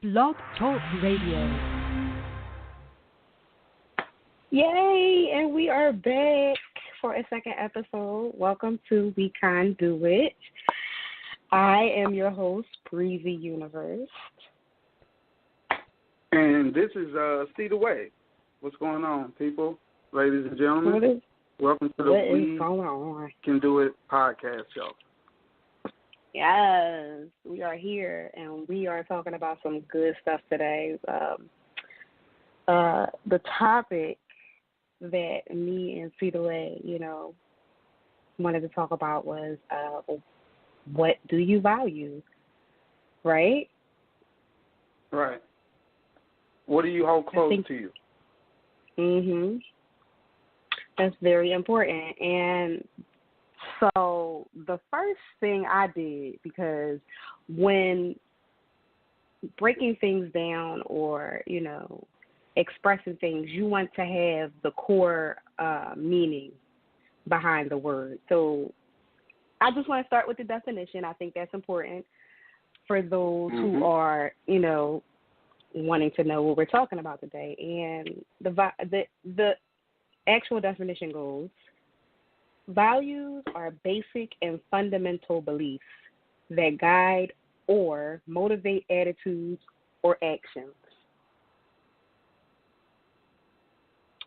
Blog Talk Radio. Yay! And we are back for a second episode. Welcome to We CONDUIT. I am your host, Breezy Universe. And this is See the Way. What's going on, people? Ladies and gentlemen, welcome to the We Can Do It podcast show. Yes, we are here, and we are talking about some good stuff today. The topic that me and See the Way, wanted to talk about was what do you value, right? Right. What do you hold close to you? Mhm. That's very important. And so the first thing I did, because when breaking things down or, expressing things, you want to have the core meaning behind the word. So I just want to start with the definition. I think that's important for those who are, wanting to know what we're talking about today. And the actual definition goes, values are basic and fundamental beliefs that guide or motivate attitudes or actions.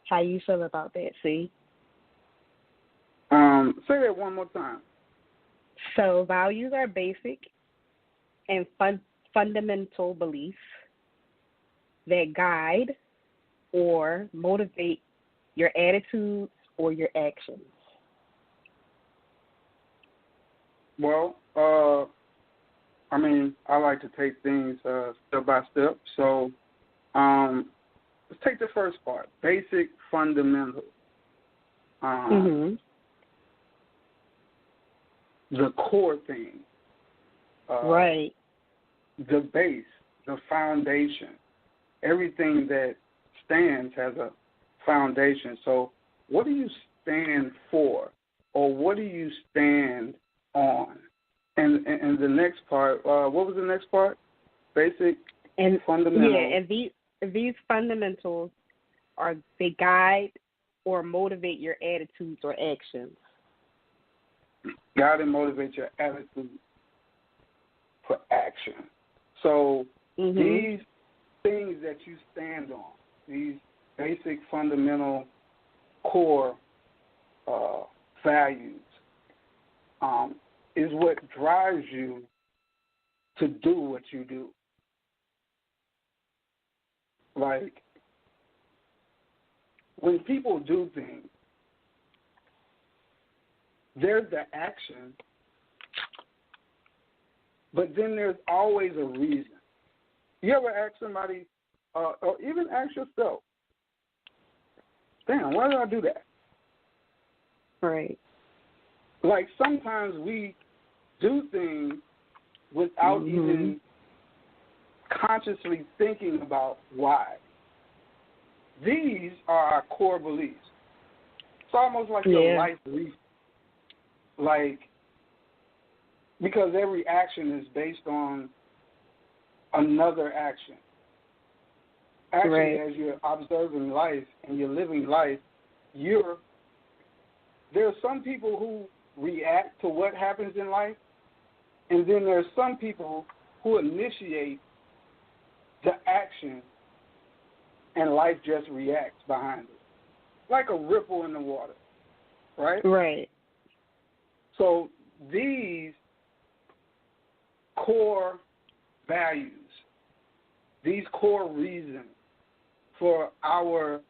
How you feel about that, see? Say that one more time. So values are basic and fundamental beliefs that guide or motivate your attitudes or your actions. Well, I like to take things step by step. So let's take the first part, basic, fundamental. The core thing. Right. The base, the foundation. Everything that stands has a foundation. So what do you stand for, or what do you stand on? And the next part, what was the next part? Basic and fundamental. Yeah, and these fundamentals they guide or motivate your attitudes or actions. Guide and motivate your attitude for action. So these things that you stand on, these basic, fundamental, core values, is what drives you to do what you do. Like, when people do things, there's the action, but then there's always a reason. You ever ask somebody, or even ask yourself, damn, why did I do that? Right. Like, sometimes we do things without even consciously thinking about why. These are our core beliefs. It's almost like your life belief. Like, because every action is based on another action. Actually, as you're observing life and you're living life, there are some people who react to what happens in life, and then there are some people who initiate the action, and life just reacts behind it, like a ripple in the water, right? Right. So these core values, these core reasons for our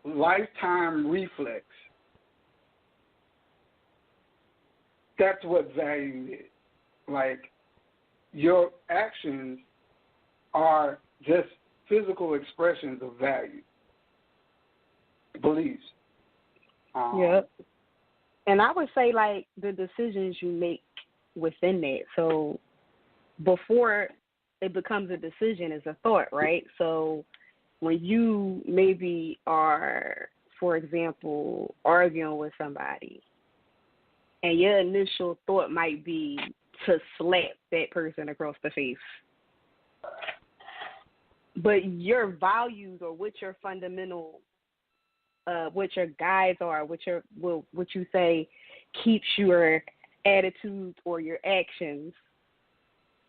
lifetime reflex, that's what value is. Like, your actions are just physical expressions of value, beliefs. Yep. And I would say, like, the decisions you make within that. So before it becomes a decision, it's a thought, right? So when you maybe are, for example, arguing with somebody, and your initial thought might be to slap that person across the face. But your values or what your fundamental, what your guides are, what you say keeps your attitudes or your actions,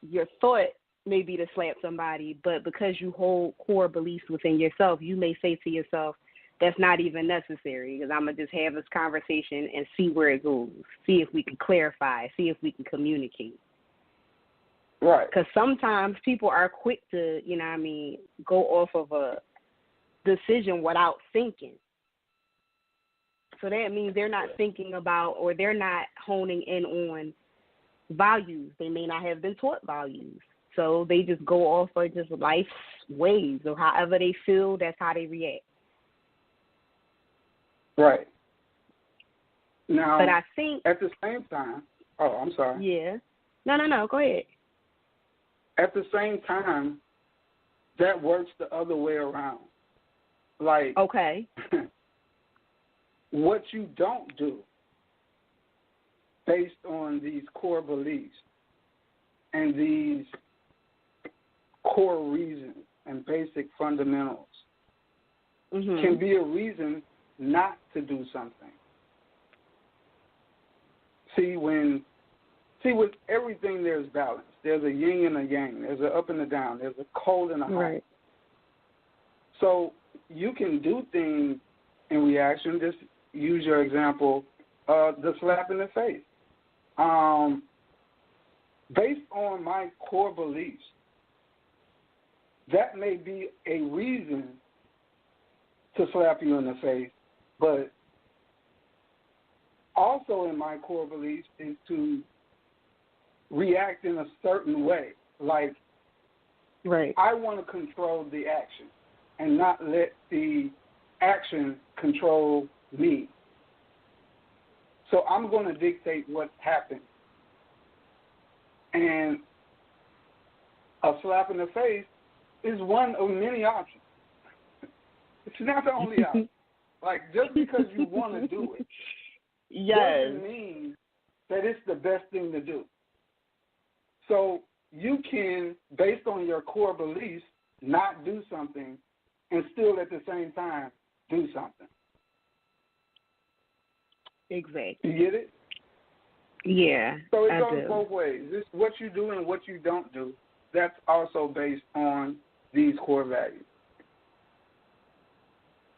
your thought may be to slap somebody, but because you hold core beliefs within yourself, you may say to yourself, that's not even necessary because I'm going to just have this conversation and see where it goes, see if we can clarify, see if we can communicate. Right. Because sometimes people are quick to, go off of a decision without thinking. So that means they're not thinking about or they're not honing in on values. They may not have been taught values. So they just go off of just life's ways or however they feel, that's how they react. Right. Now, but I think at the same time, I'm sorry. Yeah. No, go ahead. At the same time, that works the other way around. Like, okay. What you don't do based on these core beliefs and these core reasons and basic fundamentals can be a reason not to do something. See, with everything there's balance. There's a yin and a yang. There's an up and a down. There's a cold and a hot. Right. So you can do things in reaction. Just use your example, the slap in the face. Based on my core beliefs, that may be a reason to slap you in the face, but also in my core beliefs is to react in a certain way. Like, right. I want to control the action and not let the action control me. So I'm going to dictate what happens. And a slap in the face is one of many options. It's not the only option. Like, just because you want to do it doesn't mean that it's the best thing to do. So you can, based on your core beliefs, not do something and still at the same time do something. Exactly. You get it? Yeah. So it goes both ways. It's what you do and what you don't do. That's also based on these core values.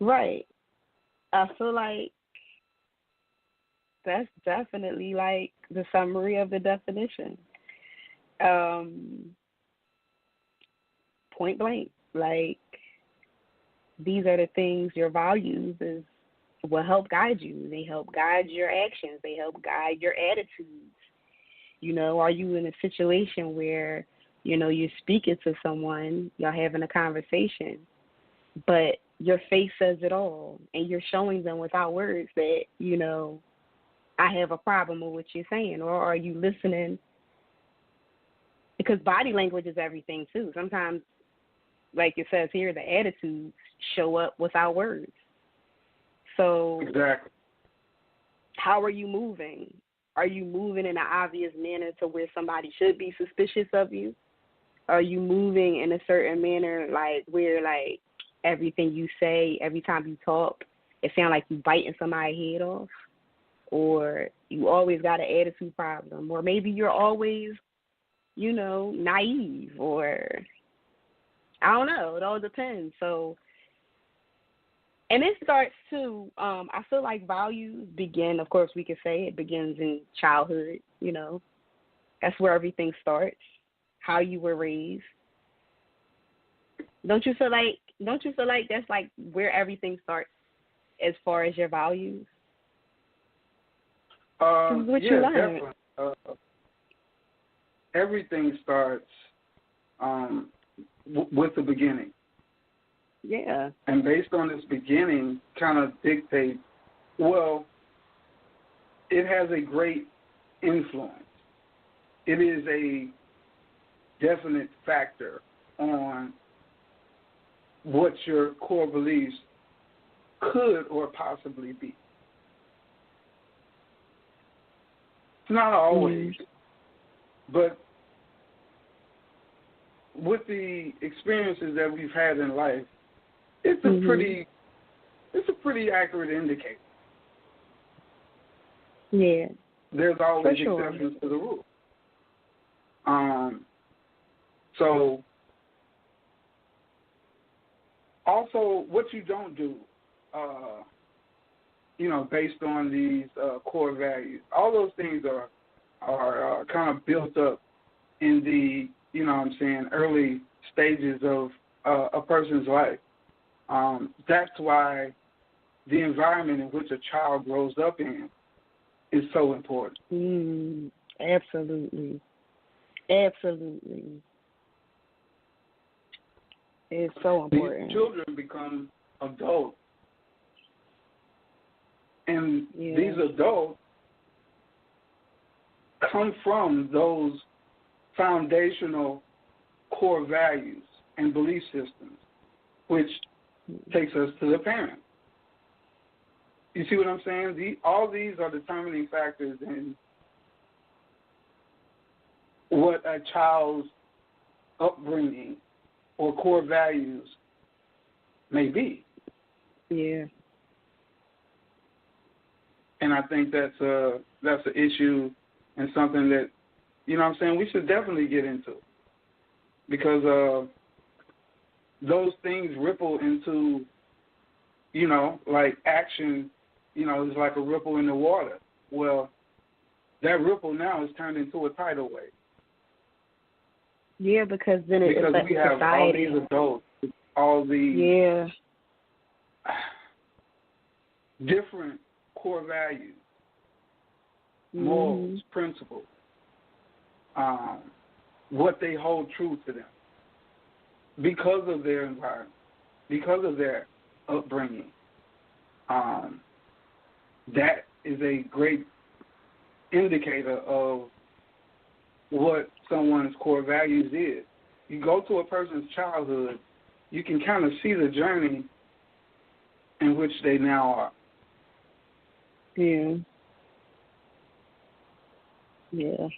Right. I feel like that's definitely like the summary of the definition. Point blank. Like, these are the things, your values is will help guide you. They help guide your actions. They help guide your attitudes. Are you in a situation where, you're speaking to someone, y'all having a conversation, but your face says it all, and you're showing them without words that, I have a problem with what you're saying, or are you listening? Because body language is everything, too. Sometimes, like it says here, the attitudes show up without words. So exactly. How are you moving? Are you moving in an obvious manner to where somebody should be suspicious of you? Are you moving in a certain manner, like where, like, everything you say, every time you talk, it sounds like you biting somebody's head off? Or you always got an attitude problem? Or maybe you're always, naive, or I don't know. It all depends. So, and it starts too, I feel like values begin, of course we could say it begins in childhood, That's where everything starts, how you were raised. Don't you feel like that's like where everything starts as far as your values? What you learn. Definitely. Everything starts with the beginning. Yeah. And based on this beginning, kind of dictates, well, it has a great influence. It is a definite factor on what your core beliefs could or possibly be. It's not always, but with the experiences that we've had in life, it's a pretty accurate indicator. Yeah. There's always sure. exceptions to the rule. So also what you don't do, based on these core values, all those things are kind of built up in the, early stages of a person's life. That's why the environment in which a child grows up in is so important. Absolutely. Absolutely. It's so important. These children become adults. And these adults come from those foundational core values and belief systems, which takes us to the parent. You see what I'm saying? All these are determining factors in what a child's upbringing or core values may be. Yeah. And I think that's an issue and something that, we should definitely get into. Because those things ripple into, like action, is like a ripple in the water. Well, that ripple now is turned into a tidal wave. Yeah, because then it because affects we have society. all these adults, all these different core values, morals, principles, what they hold true to them because of their environment, because of their upbringing. That is a great indicator of what someone's core values is. You go to a person's childhood, you can kind of see the journey in which they now are. Yeah. Yeah.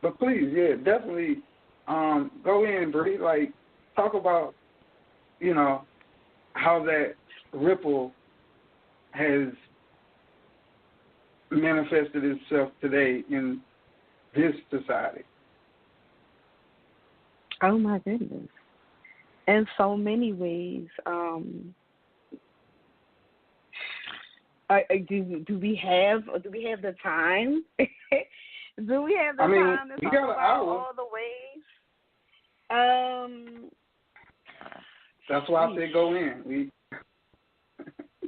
But please, definitely go in, Bree. Like, talk about, how that ripple has manifested itself today in this society. Oh my goodness! In so many ways. Do we have the time? Do we have the time to talk about all the ways? That's why I said go in.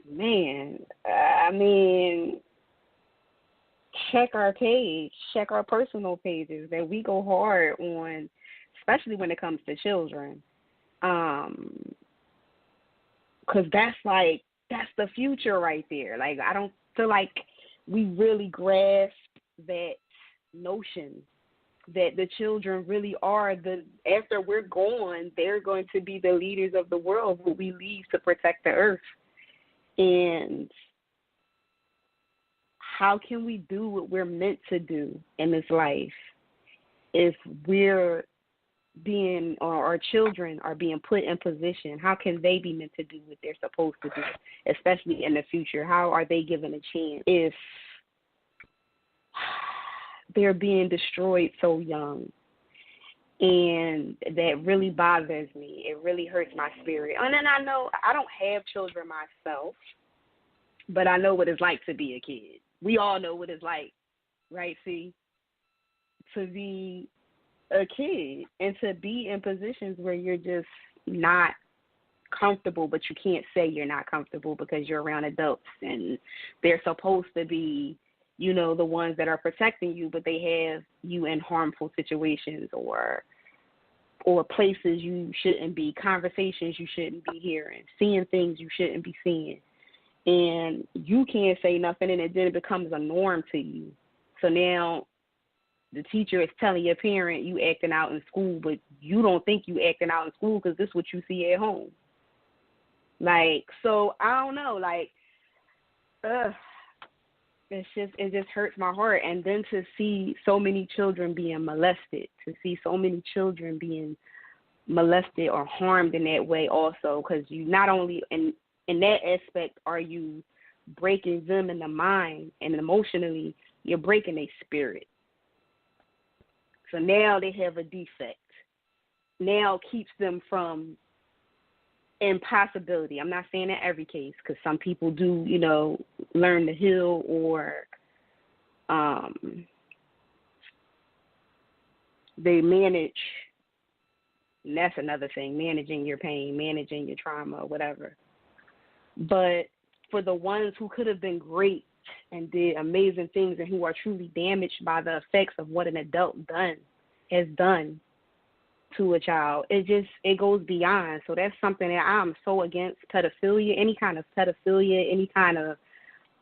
Man, I mean, check our page, check our personal pages that we go hard on, especially when it comes to children. Because that's the future right there. Like, I don't feel like we really grasp that notion that the children really are after we're gone, they're going to be the leaders of the world who we leave to protect the earth. And how can we do what we're meant to do in this life if our children are being put in position? How can they be meant to do what they're supposed to do, especially in the future? How are they given a chance if they're being destroyed so young? And that really bothers me. It really hurts my spirit. And then I know I don't have children myself, but I know what it's like to be a kid. We all know what it's like, right, see? To be a kid and to be in positions where you're just not comfortable, but you can't say you're not comfortable because you're around adults and they're supposed to be, the ones that are protecting you, but they have you in harmful situations or places you shouldn't be, conversations you shouldn't be hearing, seeing things you shouldn't be seeing. And you can't say nothing, and then it becomes a norm to you. So now the teacher is telling your parent you acting out in school, but you don't think you acting out in school because this is what you see at home. Like, so I don't know, like, it just hurts my heart. And then to see so many children being molested, to see so many children being molested or harmed in that way also, because you not only in that aspect are you breaking them in the mind and emotionally, you're breaking their spirit. So now they have a defect. Now keeps them from impossibility. I'm not saying in every case, because some people do, learn to heal or they manage. And that's another thing, managing your pain, managing your trauma, or whatever. But for the ones who could have been great and did amazing things and who are truly damaged by the effects of what an adult has done to a child, it goes beyond. So that's something that I'm so against. Pedophilia, any kind of pedophilia, any kind of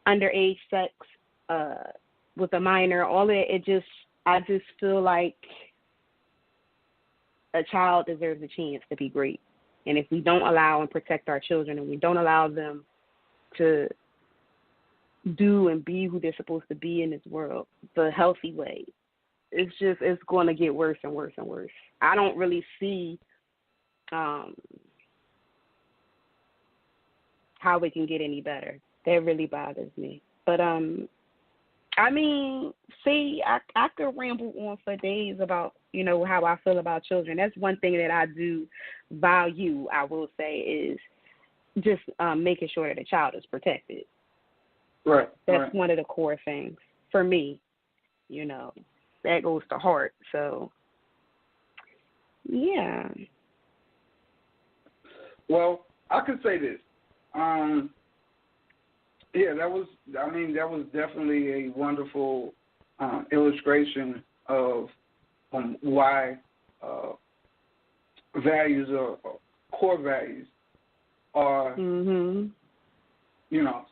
underage sex with a minor, all that, I just feel like a child deserves a chance to be great. And if we don't allow and protect our children, and we don't allow them to do and be who they're supposed to be in this world the healthy way, it's going to get worse and worse and worse. I don't really see how it can get any better. That really bothers me. But I could ramble on for days about, how I feel about children. That's one thing that I do value, I will say, is just making sure that a child is protected. Right. That's one of the core things for me, that goes to heart. So, yeah. Well, I could say this. That was definitely a wonderful illustration of why values or core values are,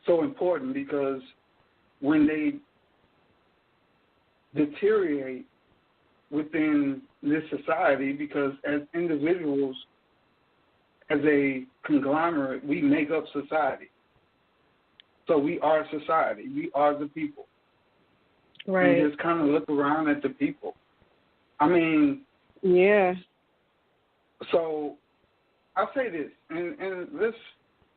so important, because when they deteriorate within this society, because as individuals, as a conglomerate, we make up society. So we are society. We are the people. Right. And just kind of look around at the people. Yeah. So I'll say this, and let's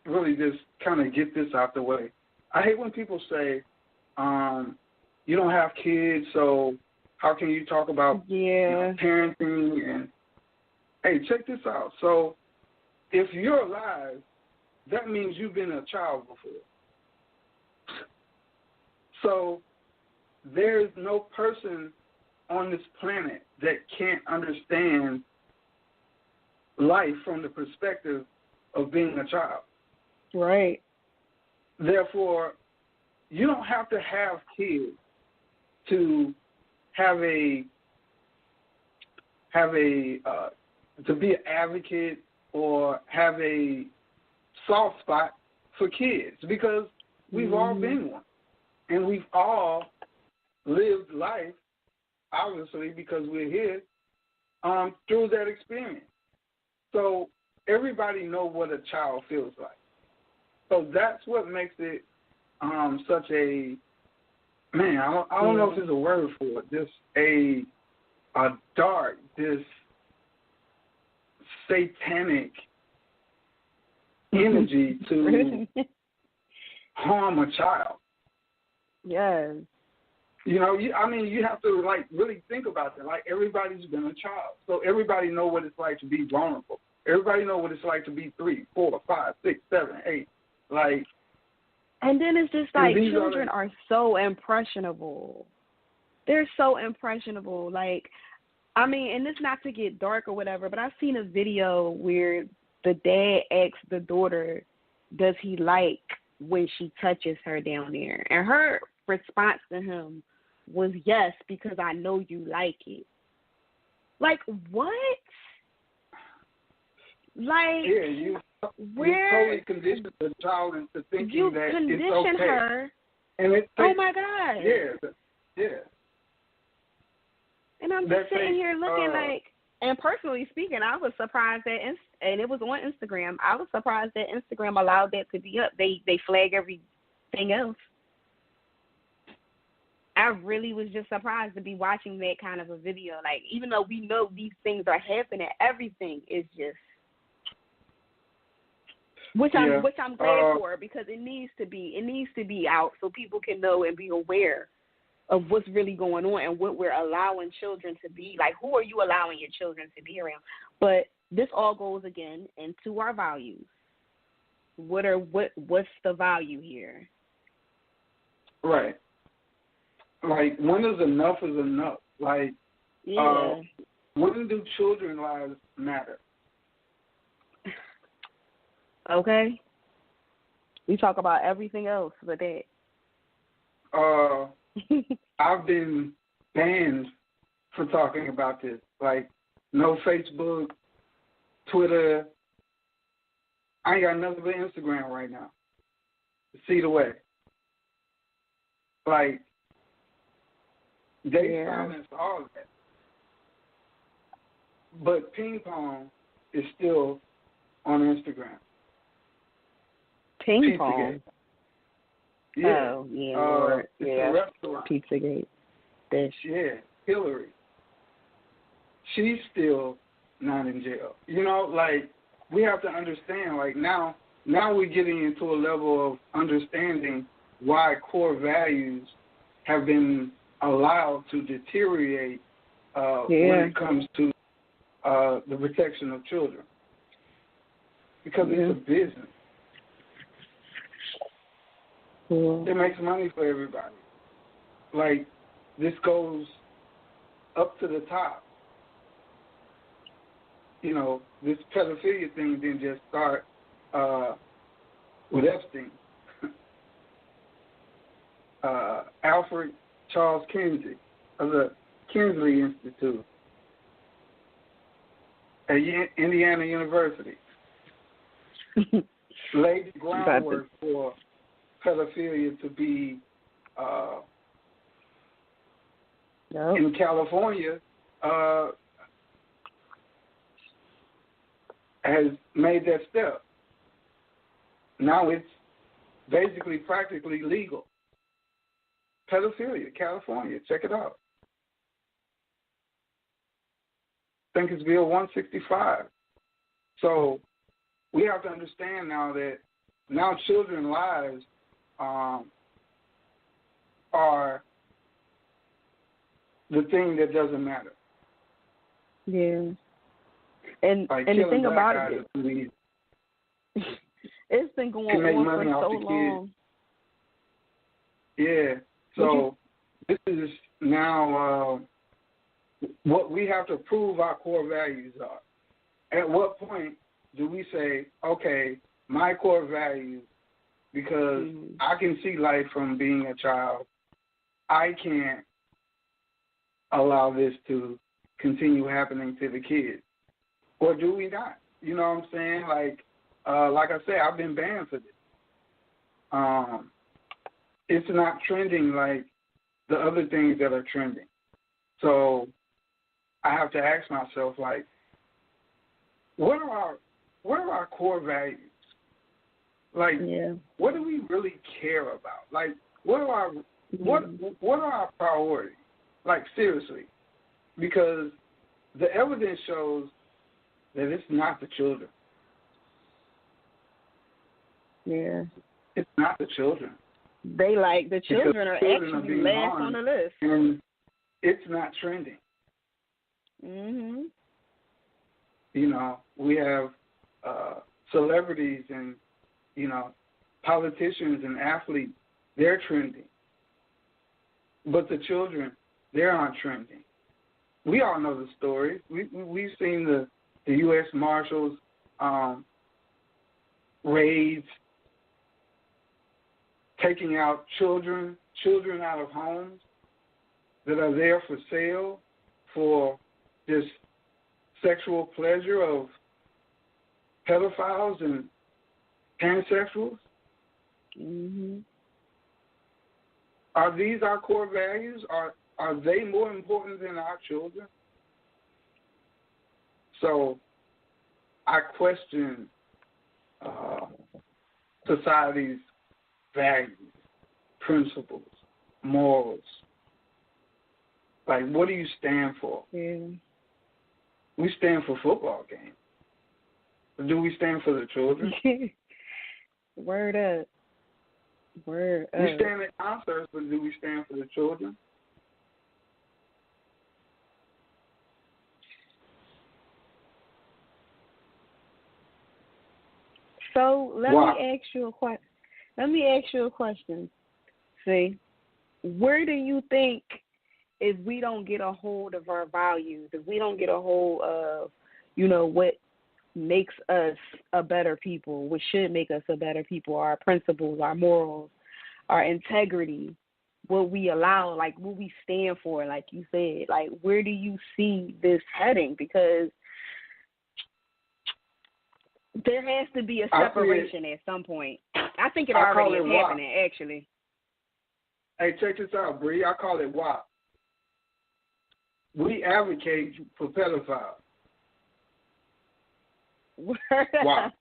really just kind of get this out the way. I hate when people say, you don't have kids, so how can you talk about parenting? And hey, check this out. So if you're alive, that means you've been a child before. So there's no person on this planet that can't understand life from the perspective of being a child. Right. Therefore, you don't have to have kids to to be an advocate or have a soft spot for kids, because we've all been one. And we've all lived life, obviously, because we're here, through that experience. So everybody knows what a child feels like. So that's what makes it such a, I don't know if there's a word for it, just a dark, this satanic energy to harm a child. Yes. You have to really think about that. Like, everybody's been a child, so everybody know what it's like to be vulnerable. Everybody know what it's like to be 3, 4, 5, 6, 7, 8. Like, and then it's just like children are so impressionable. They're so impressionable. Like, and it's not to get dark or whatever, but I've seen a video where the dad asks the daughter, does he like when she touches her down there? And her response to him was, yes, because I know you like it. Like, what? Like, yeah, you totally conditioned the child into thinking that it's okay. You condition her. And oh, my God. Yeah. And I'm just sitting here looking like, and personally speaking, I was surprised that, and it was on Instagram, I was surprised that Instagram allowed that to be up. They flag everything else. I really was just surprised to be watching that kind of a video. Like, even though we know these things are happening, everything is just, which I'm glad for, because it needs to be out so people can know and be aware of what's really going on and what we're allowing children to be. Like, who are you allowing your children to be around? But this all goes again into our values. What's the value here? Right. Like, when is enough is enough? Like, when do children's lives matter? Okay. We talk about everything else but that. I've been banned for talking about this. Like, no Facebook, Twitter. I ain't got nothing but Instagram right now. See the way. Like, they silence all of that. But ping pong is still on Instagram. Ping pong? Yeah. Oh, yeah. It's a restaurant. Pizzagate. Yeah, Hillary. She's still not in jail. You know, like, we have to understand, like, now we're getting into a level of understanding why core values have been allowed to deteriorate when it comes to the protection of children. Because it's a business. It makes money for everybody. Like, this goes up to the top. You know, this pedophilia thing didn't just start with Epstein. Alfred Charles Kinsey of the Kinsley Institute at Indiana University laid the groundwork for pedophilia to be in California, has made that step. Now it's basically practically legal. Pedophilia, California, check it out. I think it's Bill 165. So we have to understand now that now children's lives are the thing that doesn't matter. Yeah. And like the thing about it is, it's been going on for so long. Yeah. So this is now what we have to prove our core values are. At what point do we say, okay, my core values, because I can see life from being a child, I can't allow this to continue happening to the kids? Or do we not? You know what I'm saying? Like I said, I've been banned for this. It's not trending like the other things that are trending. So I have to ask myself, like, what are our core values? Like, what do we really care about? Like, what are our priorities? Like, seriously, because the evidence shows that it's not the children. Yeah. It's not the children. They like the children are actually last on the list. And it's not trending. Mhm. You know, we have celebrities and, you know, politicians and athletes, they're trending. But the children, they aren't trending. We all know the story. We've seen the U.S. Marshals raids, taking out children out of homes that are there for sale for this sexual pleasure of pedophiles and pansexuals. Mm-hmm. Are these our core values? Are they more important than our children? So I question society's values, principles, morals, Like, what do you stand for? Yeah. We stand for football games. But do we stand for the children? Word up. Word up. We stand at concerts, but do we stand for the children? So let Wow. me ask you a question. See, where do you think, if we don't get a hold of our values, if we don't get a hold of, what makes us a better people, what should make us a better people, our principles, our morals, our integrity, what we allow, like what we stand for, like you said, like where do you see this heading? Because there has to be a separation at some point. I think it already is happening, actually. Hey, check this out, Bree. I call it WAP. We advocate for pedophiles. Wow.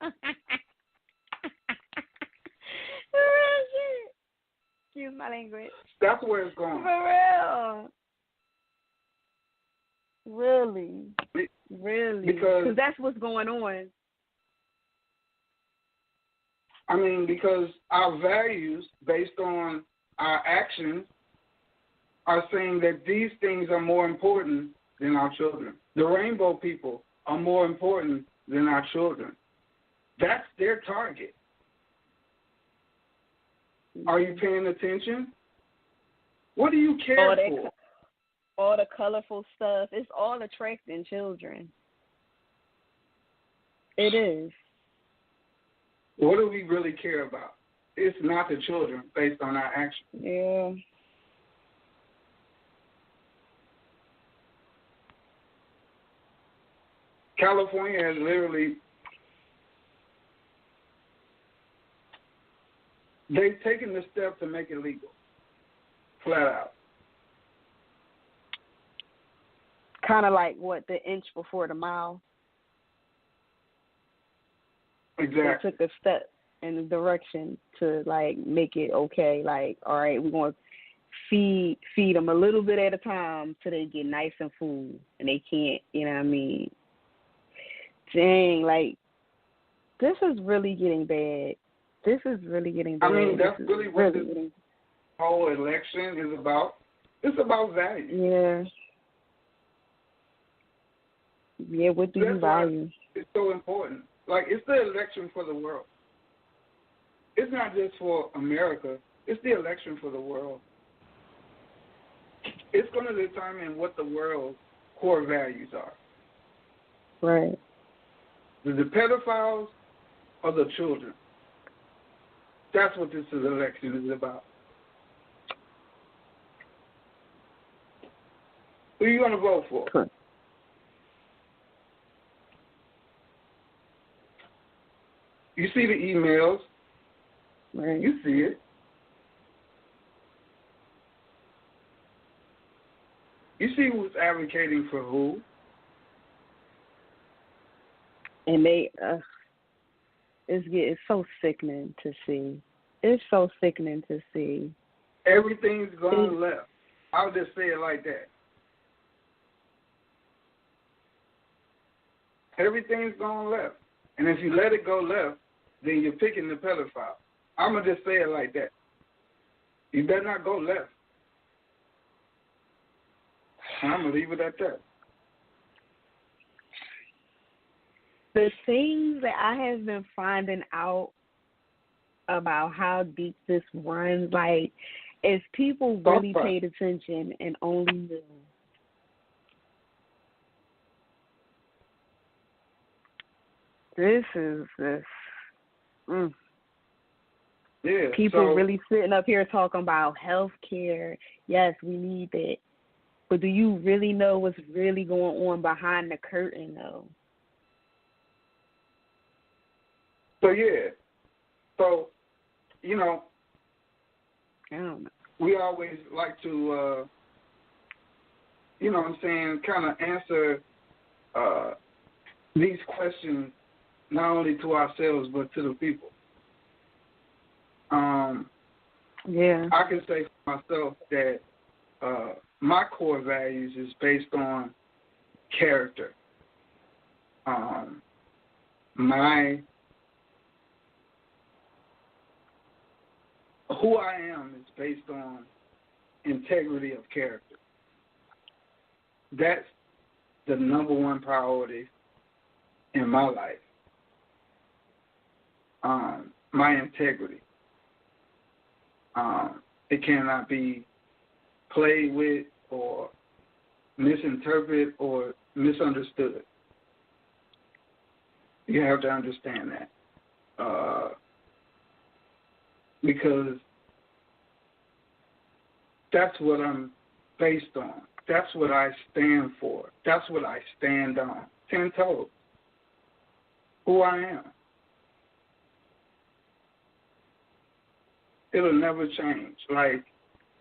Excuse my language. That's where it's going. For real. Really. Really. Because that's what's going on. I mean, because our values, based on our actions, are saying that these things are more important than our children. The rainbow people are more important than our children. That's their target. Are you paying attention? What do you care for? All the colorful stuff, it's all attracting children. It is. What do we really care about? It's not the children based on our actions. Yeah. California has literally, they've taken the step to make it legal, flat out. Kind of like, the inch before the mile? Exactly. They took a step in the direction to, make it okay. Like, all right, we're going to feed them a little bit at a time till they get nice and full, and they can't, you know what I mean? Dang, this is really getting bad. This is really getting bad. I mean, that's really what this whole election is about. It's about value. Yeah. Yeah, what do you value? It's so important. It's the election for the world. It's not just for America. It's the election for the world. It's going to determine what the world's core values are. Right. The pedophiles or the children. That's what this election is about. Who are you going to vote for? Sure. You see the emails. Right. You see it. You see who's advocating for who. And it's so sickening to see. It's so sickening to see. Everything's gone left. I'll just say it like that. Everything's gone left. And if you let it go left, then you're picking the pedophile. I'm going to just say it like that. You better not go left. I'm going to leave it at that. The things that I have been finding out about how deep this runs, if people really paid attention and only knew. This is this. Yeah. People really sitting up here talking about health care. Yes, we need that. But do you really know what's really going on behind the curtain, though? So, yeah. So, I don't know. We always like to, kind of answer these questions not only to ourselves but to the people. Yeah. I can say for myself that my core values is based on character. Who I am is based on integrity of character. That's the number one priority in my life. My integrity. It cannot be played with or misinterpreted or misunderstood. You have to understand that. Because that's what I'm based on. That's what I stand for. That's what I stand on. 10 toes. Who I am. It'll never change. Like,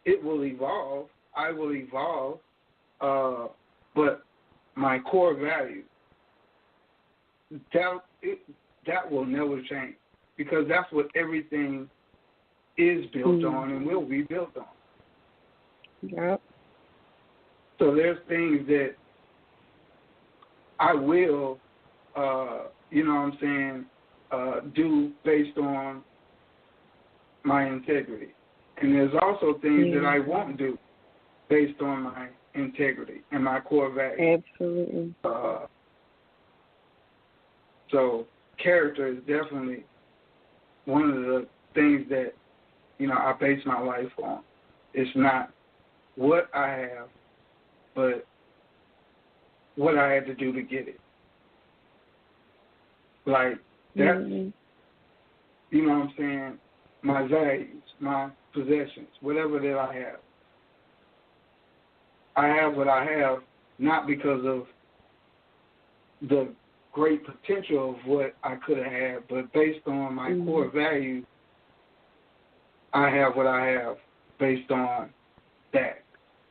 it will evolve. I will evolve. But my core value, that will never change. Because that's what everything is built on and will be built on. Yep. So there's things that I will, do based on my integrity. And there's also things that I won't do based on my integrity and my core values. Absolutely. So character is definitely one of the things that, I base my life on. It's not what I have, but what I had to do to get it. Like, that's, you know what I'm saying, my values, my possessions, whatever that I have. I have what I have not because of the great potential of what I could have had, but based on my core values, I have what I have based on that.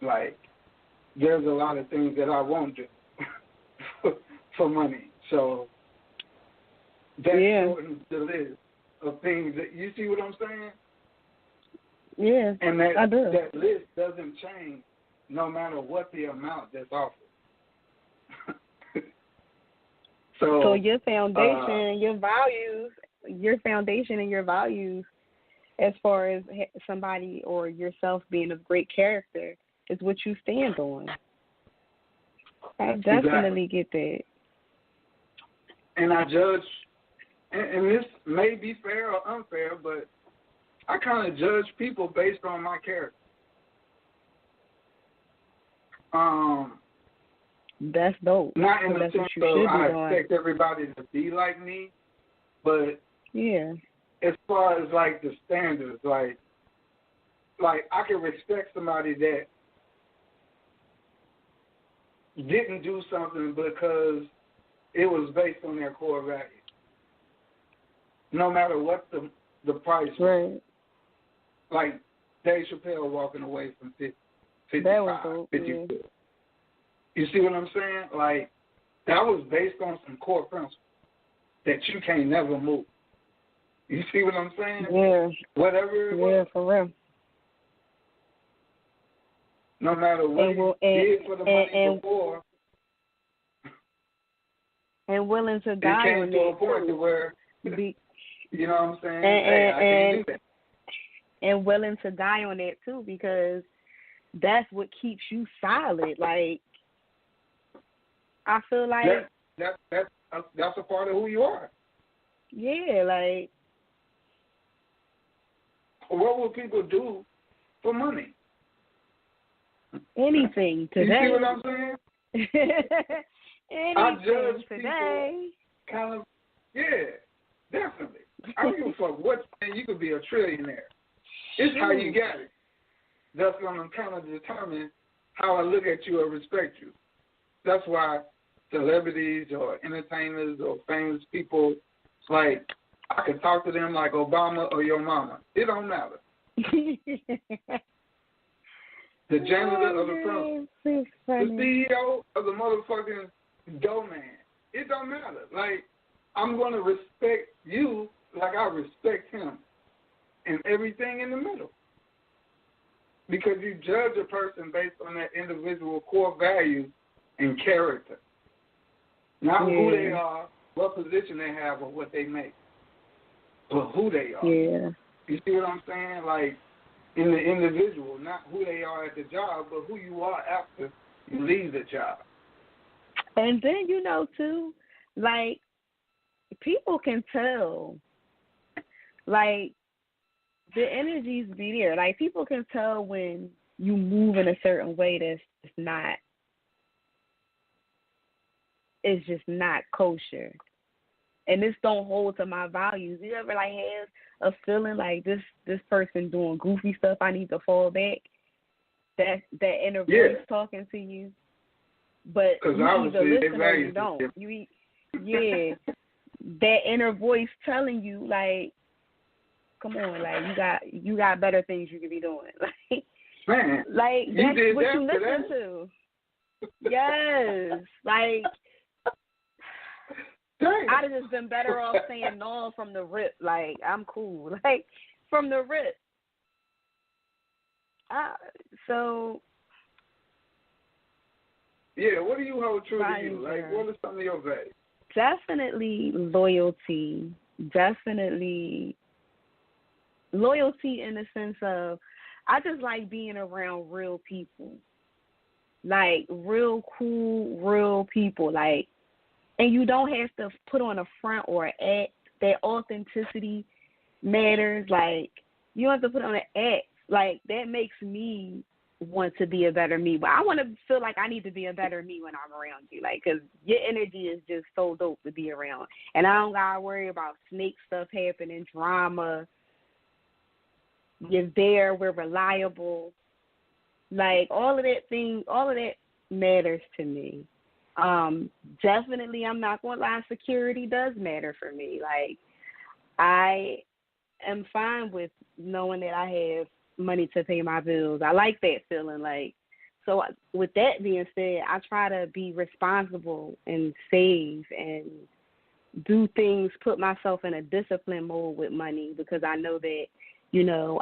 Like, there's a lot of things that I won't do for money. So that shortens the list of things that, you see what I'm saying? Yeah, and that, I do. that list doesn't change no matter what the amount that's offered. So your foundation, your foundation and your values, as far as somebody or yourself being of great character, is what you stand on. I definitely get that. And I judge, and this may be fair or unfair, but I kind of judge people based on my character. That's dope. Not in the that's sense what you should of I be doing. expect everybody to be like me, but as far as like the standards, like I can respect somebody that didn't do something because it was based on their core values. No matter what the price was. Right. Like Dave Chappelle walking away from 55, that was dope, 52. Yeah. You see what I'm saying? Like, that was based on some core principles that you can't never move. You see what I'm saying? Yeah. Whatever it was. Yeah, for real. No matter what you did for the money before. And willing to die on it came to a point to where, you know what I'm saying? I can't do that. And willing to die on that, too, because that's what keeps you solid. Like, I feel like that's a part of who you are. Yeah, like, what will people do for money? Anything today. You see what I'm saying? Anything I judge today. People kind of, definitely. I don't give a fuck what, man, you could be a trillionaire. It's how you got it. That's going to kind of determine how I look at you or respect you. That's why celebrities or entertainers or famous people, like, I could talk to them like Obama or your mama. It don't matter. The janitor of the principal, the CEO of the motherfucking doorman. It don't matter. Like, I'm going to respect you like I respect him and everything in the middle. Because you judge a person based on their individual core values and character. Not who they are, what position they have, or what they make. But who they are. Yeah. You see what I'm saying? Like, in the individual, not who they are at the job, but who you are after you leave the job. And then, too, like, people can tell, like, the energies be there. Like, people can tell when you move in a certain way that's not, it's just not kosher. And this don't hold to my values. You ever, like, have a feeling like this person doing goofy stuff, I need to fall back? That inner voice talking to you. But you either listen or you don't. That inner voice telling you, like, come on, like, you got better things you could be doing. Like, man, like that's you what you listen to. Yes. Like, I'd have just been better off saying no from the rip. Like, I'm cool. Like, from the rip. So. Yeah, what do you hold true to you? Like, what are some of your values? Definitely loyalty. Definitely loyalty in the sense of, I just like being around real people. Like, real cool, real people. Like, and you don't have to put on a front or an act. That authenticity matters. Like, you don't have to put on an act. Like, that makes me want to be a better me. But I want to feel like I need to be a better me when I'm around you. Like, because your energy is just so dope to be around. And I don't got to worry about snake stuff happening, drama. You're there. We're reliable. Like, all of that matters to me. Definitely, I'm not going to lie, security does matter for me. Like, I am fine with knowing that I have money to pay my bills. I like that feeling. Like, so with that being said, I try to be responsible and save and do things, put myself in a discipline mode with money, because I know that,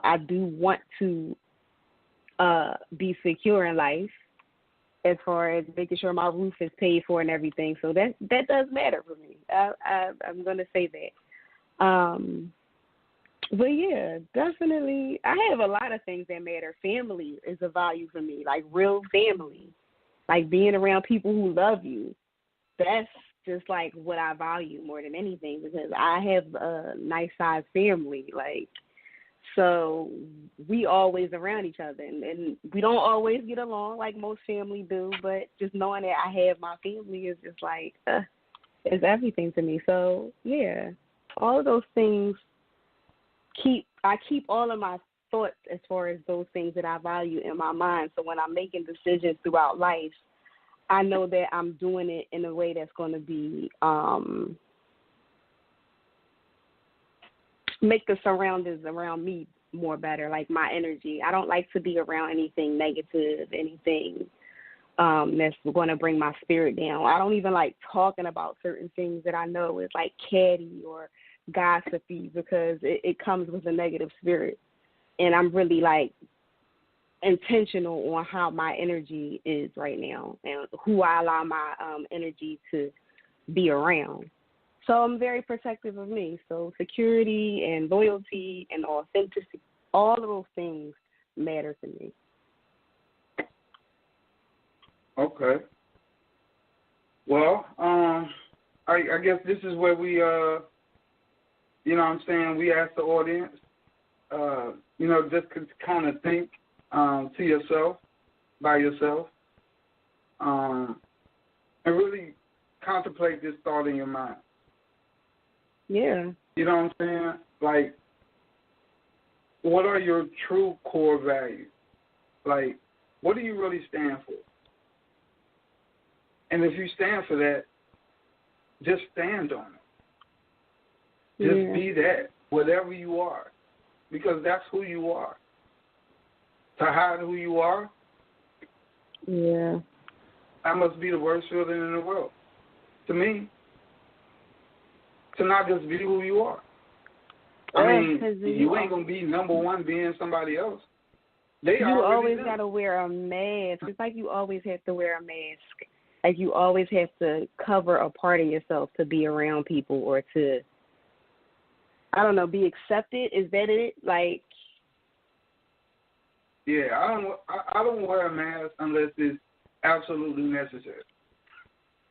I do want to be secure in life, as far as making sure my roof is paid for and everything. So that does matter for me. I'm going to say that. But, yeah, definitely, I have a lot of things that matter. Family is a value for me, like real family, like being around people who love you. That's just, like, what I value more than anything, because I have a nice-sized family, like, so we always around each other, and we don't always get along like most families do, but just knowing that I have my family is just like, it's everything to me. So, yeah, all of those things I keep all of my thoughts as far as those things that I value in my mind. So when I'm making decisions throughout life, I know that I'm doing it in a way that's going to be, make the surroundings around me more better, like my energy. I don't like to be around anything negative, anything that's going to bring my spirit down. I don't even like talking about certain things that I know is like catty or gossipy, because it comes with a negative spirit. And I'm really like intentional on how my energy is right now and who I allow my energy to be around. So I'm very protective of me. So security and loyalty and authenticity, all of those things matter to me. Okay. Well, I guess this is where we, we ask the audience, just to kind of think to yourself, by yourself, and really contemplate this thought in your mind. Yeah. You know what I'm saying? Like, what are your true core values? Like, what do you really stand for? And if you stand for that, just stand on it. Just be that, whatever you are, because that's who you are. To hide who you are, that must be the worst feeling in the world. To me, to not just be who you are. I mean, you ain't going to be number one being somebody else. They You already always know. got to wear a mask. It's like you always have to wear a mask. Like you always have to cover a part of yourself to be around people or to, I don't know, be accepted. Is that it? Like, Yeah, I don't wear a mask unless it's absolutely necessary.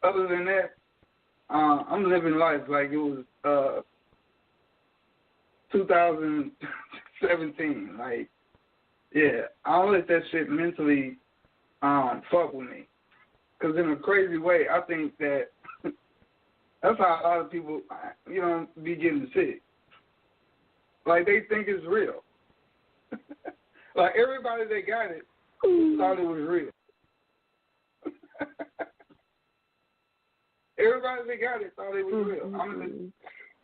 Other than that, I'm living life like it was 2017. Like, yeah, I don't let that shit mentally fuck with me. Because in a crazy way, I think that that's how a lot of people, be getting sick. Like, they think it's real. Like, everybody that got it thought it was real. Everybody that got it thought it was real.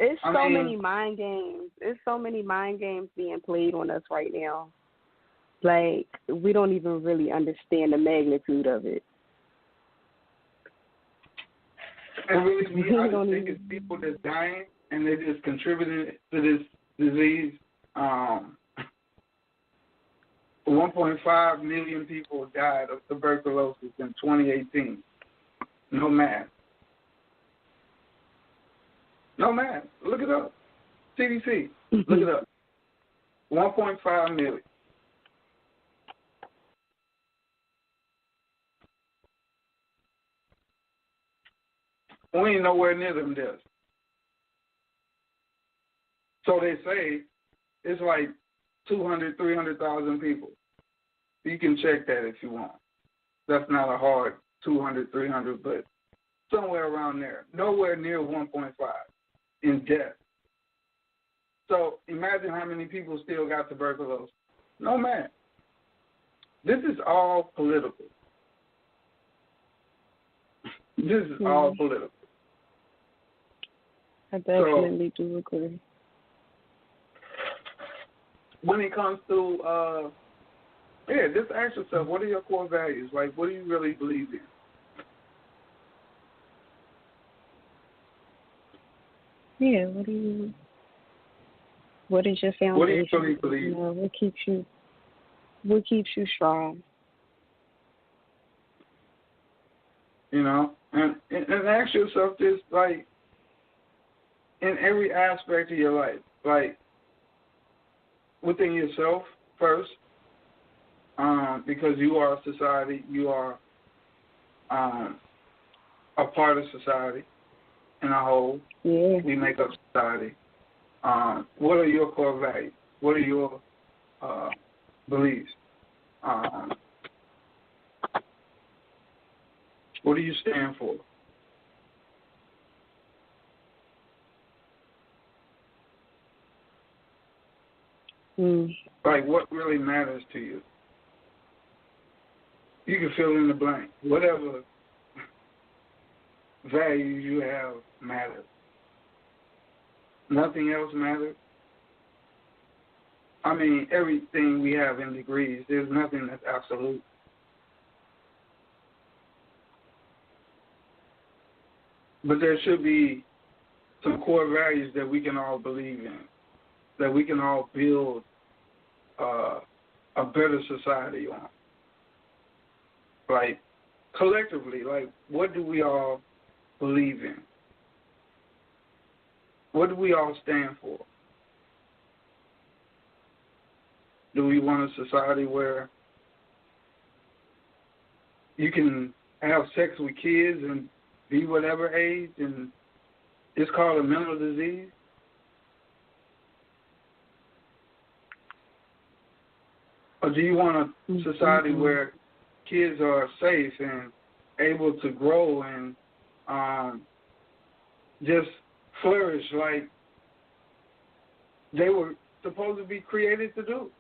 It's so many mind games. It's so many mind games being played on us right now. Like, we don't even really understand the magnitude of it. And really, I just think it's people that's dying and they're just contributing to this disease. 1.5 million people died of tuberculosis in 2018. No math. No math. Look it up. CDC. Look it up. 1.5 million. We ain't nowhere near them deaths. So they say it's like 200, 300,000 people. You can check that if you want. That's not a hard 200, 300, but somewhere around there. Nowhere near 1.5 in death. So imagine how many people still got tuberculosis. No, man. This is all political. This is all political. I definitely do agree. When it comes to, just ask yourself, what are your core values? Like, what do you really believe in? Yeah, what is your foundation? What do you really believe? What keeps you strong? And ask yourself this, like, in every aspect of your life, like, within yourself first, because you are society, you are a part of society in a whole. Yeah. We make up society. What are your core values? What are your beliefs? What do you stand for? Like, what really matters to you? You can fill in the blank. Whatever values you have matters. Nothing else matters. I mean, everything we have in degrees, there's nothing that's absolute. But there should be some core values that we can all believe in, that we can all build a better society on. Like, collectively, like, what do we all believe in? What do we all stand for? Do we want a society where you can have sex with kids and be whatever age and it's called a mental disease? Or do you want a society where kids are safe and able to grow and just flourish like they were supposed to be created to do?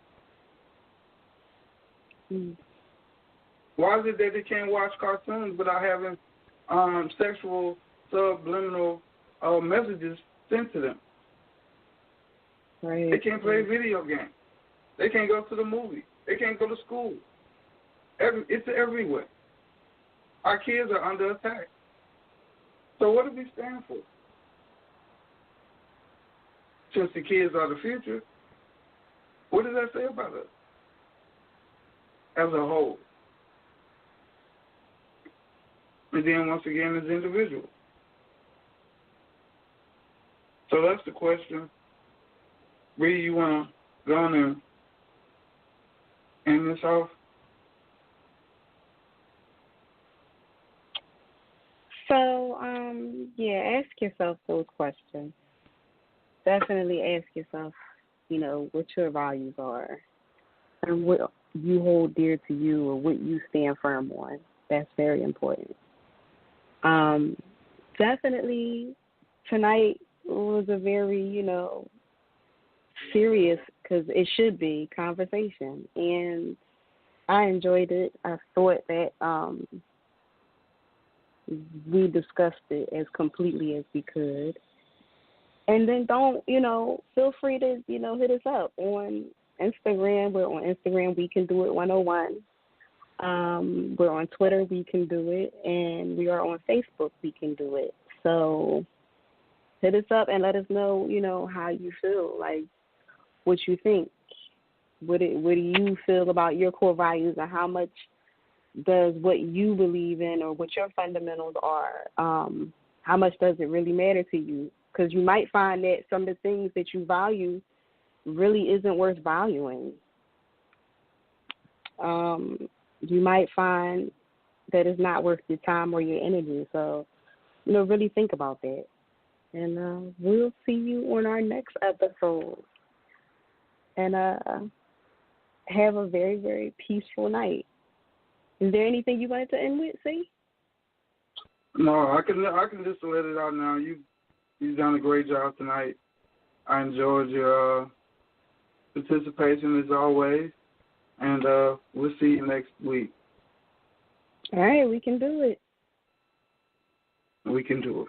Why is it that they can't watch cartoons without having sexual subliminal messages sent to them? Right. They can't play video games. They can't go to the movie. They can't go to school. It's everywhere. Our kids are under attack. So what do we stand for? Since the kids are the future, what does that say about us? as a whole. And then once again as individuals. So that's the question. Ree, you want to go on and end this off? So, ask yourself those questions. Definitely ask yourself, what your values are and what you hold dear to you or what you stand firm on. That's very important. Definitely tonight was a very, serious, because it should be, conversation. And I enjoyed it. I thought that we discussed it as completely as we could. And then feel free to, hit us up on Instagram. We're on Instagram, We Can Do It 101. We're on Twitter, We Can Do It. And we are on Facebook, We Can Do It. So hit us up and let us know, how you feel, like what you think. What do you feel about your core values, and how much does what you believe in or what your fundamentals are, how much does it really matter to you? Because you might find that some of the things that you value really isn't worth valuing. You might find that it's not worth your time or your energy. So, really think about that. And we'll see you on our next episode. And have a very, very peaceful night. Is there anything you wanted to end with, see? No, I can just let it out now. You've done a great job tonight. I enjoyed your participation as always, and we'll see you next week. All right, we can do it. We can do it.